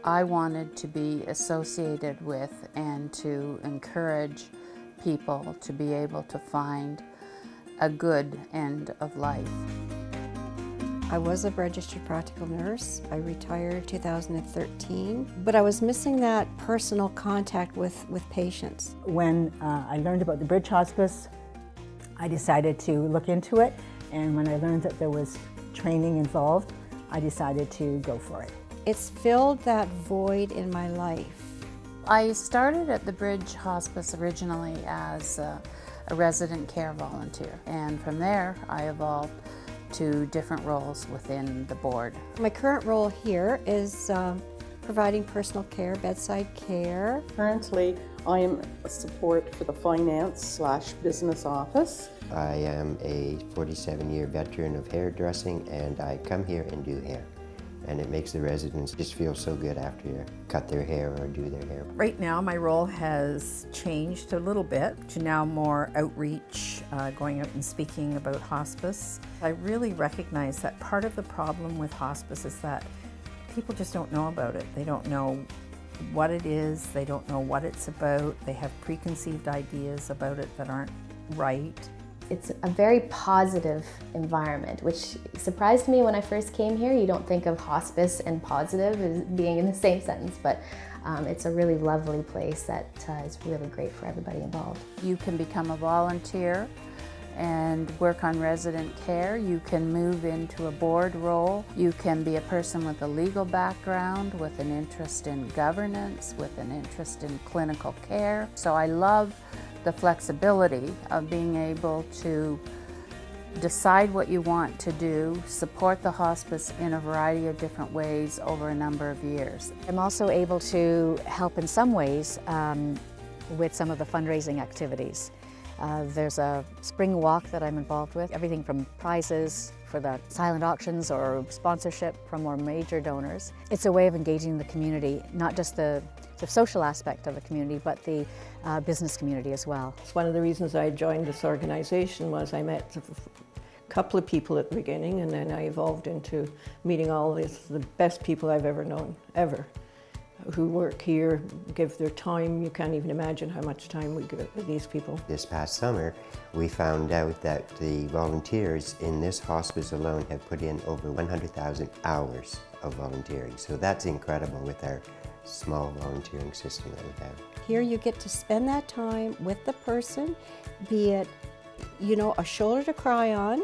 I wanted to be associated with and to encourage people to be able to find a good end of life. I was a registered practical nurse. I retired 2013, but I was missing that personal contact with patients. When I learned about the Bridge Hospice, I decided to look into it, and when I learned that there was training involved, I decided to go for it. It's filled that void in my life. I started at the Bridge Hospice originally as a resident care volunteer, and from there I evolved to different roles within the board. My current role here is providing personal care, bedside care. Currently, I am a support for the finance/business office. I am a 47-year veteran of hairdressing, and I come here and do hair. And it makes the residents just feel so good after you cut their hair or do their hair. Right now my role has changed a little bit to now more outreach, going out and speaking about hospice. I really recognize that part of the problem with hospice is that people just don't know about it. They don't know what it is, they don't know what it's about, they have preconceived ideas about it that aren't right. It's a very positive environment, which surprised me when I first came here. You don't think of hospice and positive as being in the same sentence, but it's a really lovely place that is really great for everybody involved. You can become a volunteer and work on resident care. You can move into a board role. You can be a person with a legal background, with an interest in governance, with an interest in clinical care. So I love the flexibility of being able to decide what you want to do, support the hospice in a variety of different ways over a number of years. I'm also able to help in some ways with some of the fundraising activities. There's a spring walk that I'm involved with, everything from prizes for the silent auctions or sponsorship from more major donors. It's a way of engaging the community, not just the social aspect of the community, but the business community as well. It's one of the reasons I joined this organization was I met a couple of people at the beginning, and then I evolved into meeting all the best people I've ever known, ever, who work here, give their time. You can't even imagine how much time we give these people. This past summer, we found out that the volunteers in this hospice alone have put in over 100,000 hours of volunteering. So that's incredible with our small volunteering system that we have. Here you get to spend that time with the person, be it, a shoulder to cry on,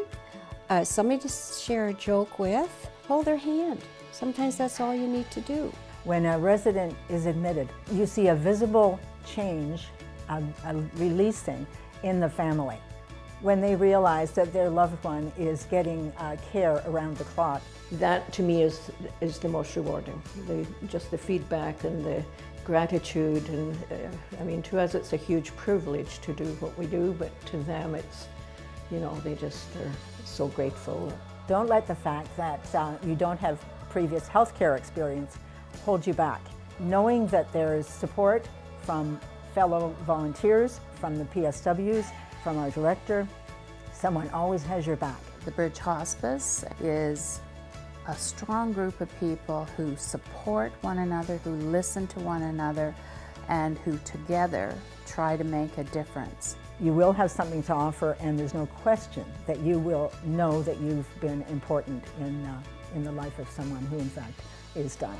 somebody to share a joke with, hold their hand. Sometimes that's all you need to do. When a resident is admitted, you see a visible change, a releasing in the family. When they realize that their loved one is getting care around the clock. That to me is the most rewarding. Just the feedback and the gratitude, and to us it's a huge privilege to do what we do, but to them it's, they just are so grateful. Don't let the fact that you don't have previous healthcare experience hold you back. Knowing that there is support from fellow volunteers, from the PSWs, from our director, someone always has your back. The Bridge Hospice is a strong group of people who support one another, who listen to one another, and who together try to make a difference. You will have something to offer, and there's no question that you will know that you've been important in the life of someone who in fact is dying.